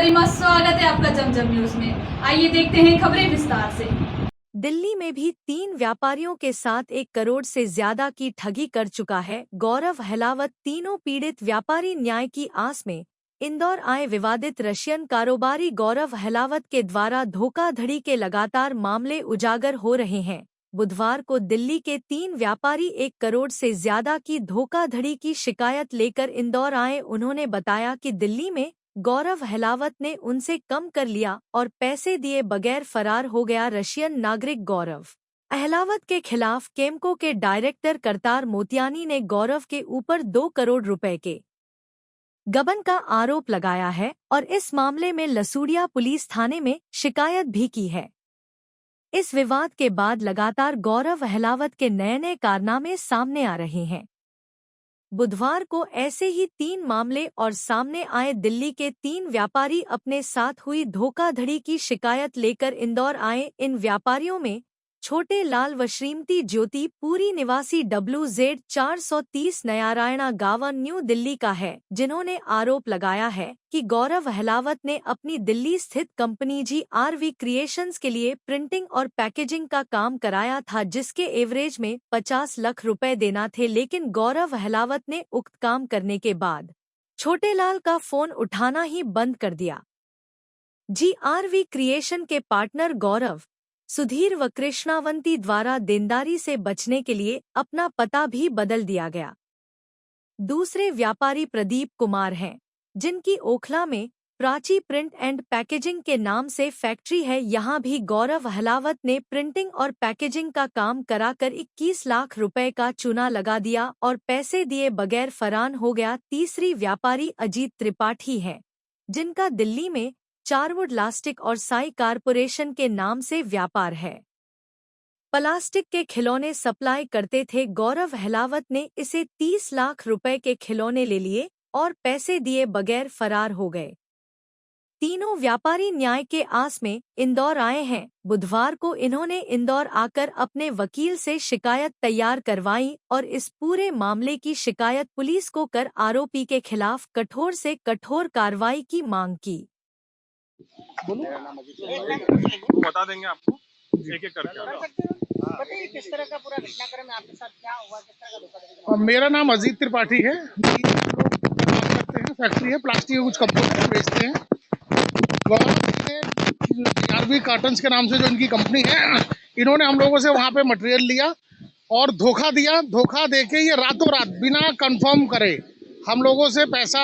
गरिमा, स्वागत है आपका जमजम न्यूज में। आइए देखते हैं खबरें विस्तार से। दिल्ली में भी 3 व्यापारियों के साथ 1 करोड़ से ज्यादा की ठगी कर चुका है गौरव हलावत। तीनों पीड़ित व्यापारी न्याय की आस में इंदौर आए। विवादित रशियन कारोबारी गौरव हलावत के द्वारा धोखाधड़ी के लगातार मामले उजागर हो रहे हैं। बुधवार को दिल्ली के 3 व्यापारी 1 करोड़ से ज्यादा की धोखाधड़ी की शिकायत लेकर इंदौर आए। उन्होंने बताया कि दिल्ली में गौरव हलावत ने उनसे कम कर लिया और पैसे दिए बगैर फरार हो गया। रशियन नागरिक गौरव अहलावत के खिलाफ केमको के डायरेक्टर करतार मोतियानी ने गौरव के ऊपर 2 करोड़ रुपए के गबन का आरोप लगाया है और इस मामले में लसूड़िया पुलिस थाने में शिकायत भी की है। इस विवाद के बाद लगातार गौरव अहलावत के नए कारनामे सामने आ रहे हैं। बुधवार को ऐसे ही 3 मामले और सामने आए। दिल्ली के 3 व्यापारी अपने साथ हुई धोखाधड़ी की शिकायत लेकर इंदौर आए। इन व्यापारियों में छोटे लाल व श्रीमती ज्योति पूरी निवासी WZ 430 नयारायणा गांव न्यू दिल्ली का है, जिन्होंने आरोप लगाया है कि गौरव अहलावत ने अपनी दिल्ली स्थित कंपनी GRV क्रिएशंस के लिए प्रिंटिंग और पैकेजिंग का काम कराया था, जिसके एवरेज में 50 लाख रुपए देना थे। लेकिन गौरव अहलावत ने उक्त काम करने के बाद छोटेलाल का फोन उठाना ही बंद कर दिया। GRV क्रिएशन के पार्टनर गौरव, सुधीर व कृष्णावंती द्वारा देनदारी से बचने के लिए अपना पता भी बदल दिया गया। दूसरे व्यापारी प्रदीप कुमार हैं, जिनकी ओखला में प्राची प्रिंट एंड पैकेजिंग के नाम से फैक्ट्री है। यहाँ भी गौरव अहलावत ने प्रिंटिंग और पैकेजिंग का काम कराकर 21 लाख रुपए का चूना लगा दिया और पैसे दिए बगैर फरार हो गया। तीसरी व्यापारी अजीत त्रिपाठी है, जिनका दिल्ली में चारवुड लास्टिक और साई कारपोरेशन के नाम से व्यापार है। प्लास्टिक के खिलौने सप्लाई करते थे। गौरव अहलावत ने इसे 30 लाख रुपए के खिलौने ले लिए और पैसे दिए बगैर फरार हो गए। तीनों व्यापारी न्याय के आस में इंदौर आए हैं। बुधवार को इन्होंने इंदौर आकर अपने वकील से शिकायत तैयार करवाई और इस पूरे मामले की शिकायत पुलिस को कर आरोपी के खिलाफ कठोर से कठोर कार्रवाई की मांग की। बता देंगे आपको एक एक करके। बताइए किस तरह का पूरा घटनाक्रम आपके साथ क्या हुआ, किस तरह का धोखाधड़ी? मेरा नाम अजीत त्रिपाठी है। हम लोग काम करते हैं, फैक्ट्री है, प्लास्टिक के कुछ कंपोनेंट बेचते हैं। GRV कार्टन्स के नाम से जो इनकी कंपनी है, इन्होंने हम लोगों से वहाँ पे मटेरियल लिया और धोखा दिया। धोखा देके ये रातों रात बिना कंफर्म करे हम लोगों से पैसा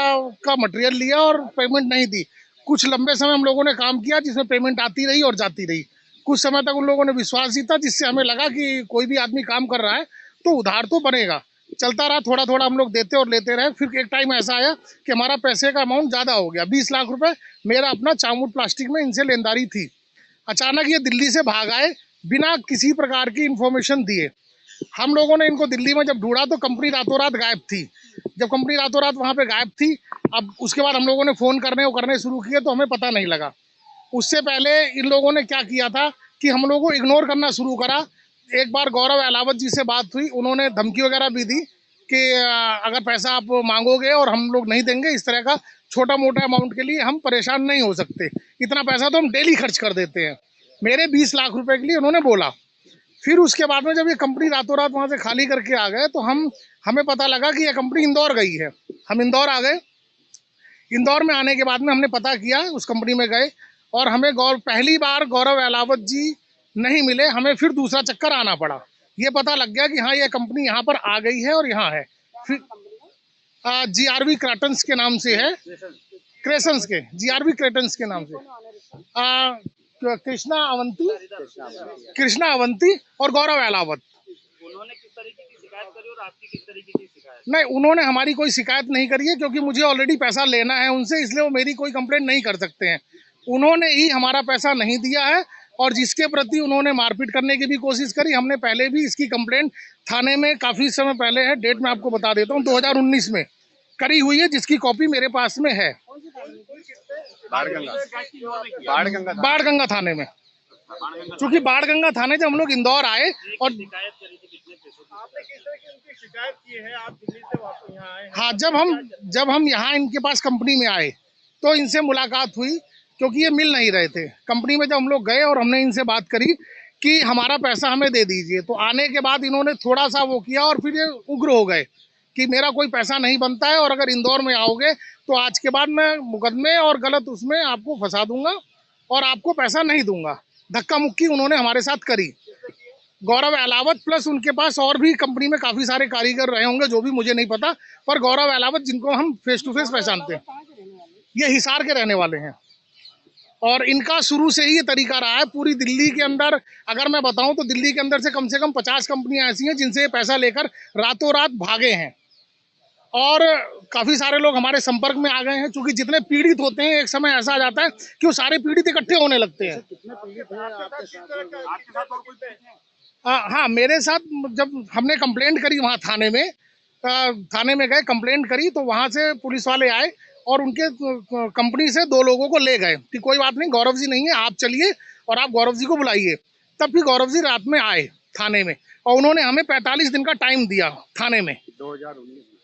का मटेरियल लिया और पेमेंट नहीं दी। कुछ लंबे समय हम लोगों ने काम किया, जिसमें पेमेंट आती रही और जाती रही। कुछ समय तक उन लोगों ने विश्वास जीता, जिससे हमें लगा कि कोई भी आदमी काम कर रहा है तो उधार तो बनेगा। चलता रहा, थोड़ा थोड़ा हम लोग देते और लेते रहे। फिर एक टाइम ऐसा आया कि हमारा पैसे का अमाउंट ज़्यादा हो गया। 20 लाख रुपए मेरा अपना चामुंड प्लास्टिक में इनसे लेनदारी थी। अचानक ये दिल्ली से भाग आए बिना किसी प्रकार की इन्फॉर्मेशन दिए। हम लोगों ने इनको दिल्ली में जब ढूंढा तो कंपनी रातों रात गायब थी। जब कंपनी रातों रात वहाँ पे गायब थी, अब उसके बाद हम लोगों ने फ़ोन करने शुरू किए तो हमें पता नहीं लगा। उससे पहले इन लोगों ने क्या किया था कि हम लोगों को इग्नोर करना शुरू करा। एक बार गौरव अहलावत जी से बात हुई, उन्होंने धमकी वगैरह भी दी कि अगर पैसा आप मांगोगे और हम लोग नहीं देंगे, इस तरह का छोटा मोटा अमाउंट के लिए हम परेशान नहीं हो सकते, इतना पैसा तो हम डेली खर्च कर देते हैं। मेरे 20 लाख रुपए के लिए उन्होंने बोला। फिर उसके बाद में जब ये कंपनी रातों रात वहाँ से खाली करके आ गए तो हमें पता लगा कि ये कंपनी इंदौर गई है। हम इंदौर आ गए। इंदौर में आने के बाद में हमने पता किया, उस कंपनी में गए और हमें पहली बार गौरव अहलावत जी नहीं मिले। हमें फिर दूसरा चक्कर आना पड़ा। ये पता लग गया कि हाँ, ये कंपनी यहाँ पर आ गई है और यहाँ है। फिर GRV कार्टन्स के नाम से है, क्रेशंस के, GRV क्रेटन्स के नाम से कृष्णा अवंती और गौरव अहलावत। उन्होंने किस तरीके की शिकायत करी और आपकी किस तरीके की शिकायत? नहीं, उन्होंने हमारी कोई शिकायत नहीं करी है, क्योंकि मुझे ऑलरेडी पैसा लेना है उनसे, इसलिए वो मेरी कोई कंप्लेंट नहीं कर सकते हैं। उन्होंने ही हमारा पैसा नहीं दिया है और जिसके प्रति उन्होंने मारपीट करने की भी कोशिश करी। हमने पहले भी इसकी कंप्लेंट थाने में काफ़ी समय पहले है, डेट मैं आपको बता देता हूँ, 2019 में करी हुई है, जिसकी कॉपी मेरे पास में है। बाढ़गंगा थाने में। क्योंकि बाढ़गंगा थाने जब हम लोग इंदौर आए और शिकायत करी थी कितने पैसों की? आपने किस तरह की उनकी शिकायत की है? आप दिल्ली से वापस यहाँ आए हैं। हाँ, जब हम यहाँ इनके पास कंपनी में आए तो इनसे मुलाकात हुई, क्योंकि ये मिल नहीं रहे थे। कंपनी में जब हम लोग गए और हमने इनसे बात करी कि हमारा पैसा हमें दे दीजिए, तो आने के बाद इन्होंने थोड़ा सा वो किया और फिर ये उग्र हो गए कि मेरा कोई पैसा नहीं बनता है और अगर इंदौर में आओगे तो आज के बाद मैं मुकदमे और गलत उसमें आपको फंसा दूंगा और आपको पैसा नहीं दूंगा। धक्का मुक्की उन्होंने हमारे साथ करी। गौरव अहलावत प्लस उनके पास और भी कंपनी में काफ़ी सारे कारीगर रहे होंगे, जो भी मुझे नहीं पता, पर गौरव अहलावत जिनको हम फेस टू फेस पहचानते हैं, ये हिसार के रहने वाले हैं। और इनका शुरू से ही ये तरीका रहा है। पूरी दिल्ली के अंदर अगर मैं बताऊं तो दिल्ली के अंदर से कम 50 कंपनियां ऐसी हैं जिनसे ये पैसा लेकर रातों रात भागे हैं। और काफ़ी सारे लोग हमारे संपर्क में आ गए हैं, क्योंकि जितने पीड़ित होते हैं एक समय ऐसा आ जाता है कि वो सारे पीड़ित इकट्ठे होने लगते हैं। हाँ, मेरे साथ जब हमने कंप्लेंट करी वहाँ थाने में गए, कंप्लेंट करी तो वहाँ से पुलिस वाले आए और उनके कंपनी से 2 लोगों को ले गए कि कोई बात नहीं, गौरव जी नहीं है, आप चलिए और आप गौरव जी को बुलाइए। तब फिर गौरव जी रात में आए थाने में और उन्होंने हमें 45 दिन का टाइम दिया थाने में।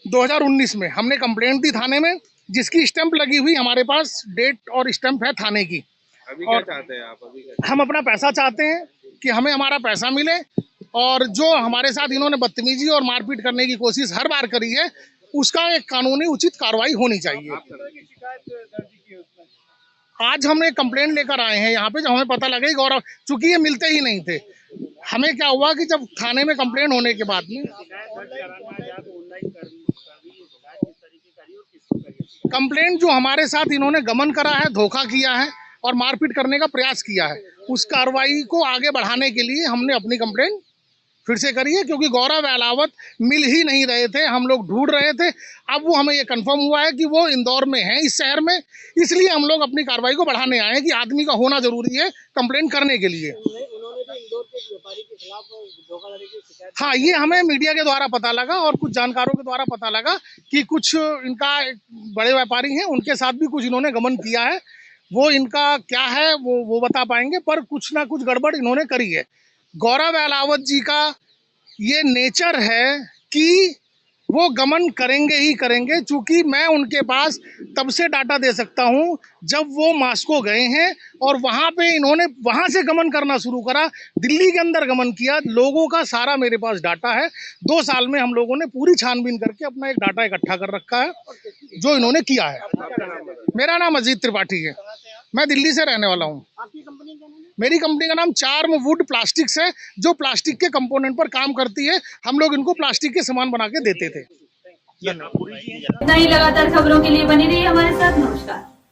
2019 में हमने कंप्लेंट दी थाने में, जिसकी स्टैंप लगी हुई हमारे पास, डेट और स्टैंप है थाने की। अभी क्या चाहते हैं आप? हम अपना पैसा चाहते हैं कि हमें हमारा पैसा मिले, और जो हमारे साथ इन्होंने बदतमीजी और मारपीट करने की कोशिश हर बार करी है, उसका एक कानूनी उचित कार्रवाई होनी चाहिए। आज हम एक कंप्लेंट लेकर आए हैं यहाँ पे, जब हमें पता लगा गौरव, चूंकि ये मिलते ही नहीं थे, हमें क्या हुआ कि जब थाने में कंप्लेंट होने के बाद में कंप्लेंट जो हमारे साथ इन्होंने गमन करा है, धोखा किया है और मारपीट करने का प्रयास किया है, उस कार्रवाई को आगे बढ़ाने के लिए हमने अपनी कंप्लेंट फिर से करी है। क्योंकि गौरव अहलावत मिल ही नहीं रहे थे, हम लोग ढूंढ रहे थे। अब वो हमें ये कंफर्म हुआ है कि वो इंदौर में है, इस शहर में, इसलिए हम लोग अपनी कार्रवाई को बढ़ाने आए हैं कि आदमी का होना जरूरी है कंप्लेंट करने के लिए। हाँ, ये हमें मीडिया के द्वारा पता लगा और कुछ जानकारों के द्वारा पता लगा कि कुछ इनका बड़े व्यापारी हैं, उनके साथ भी कुछ इन्होंने गमन किया है। वो इनका क्या है वो बता पाएंगे, पर कुछ ना कुछ गड़बड़ इन्होंने करी है। गौरव अहलावत जी का ये नेचर है कि वो गमन करेंगे ही करेंगे। चूंकि मैं उनके पास तब से डाटा दे सकता हूं जब वो मास्को गए हैं और वहां पे इन्होंने वहां से गमन करना शुरू करा, दिल्ली के अंदर गमन किया। लोगों का सारा मेरे पास डाटा है। 2 साल में हम लोगों ने पूरी छानबीन करके अपना एक डाटा इकट्ठा कर रखा है जो इन्होंने किया है। मेरा नाम अजीत त्रिपाठी है, मैं दिल्ली से रहने वाला हूँ। आपकी कंपनी का नाम है? मेरी कंपनी का नाम चार्म वुड प्लास्टिक्स है, जो प्लास्टिक के कंपोनेंट पर काम करती है। हम लोग इनको प्लास्टिक के सामान बना के देते थे। इतना ही लगातार खबरों के लिए बने रहिए हमारे साथ। नमस्कार।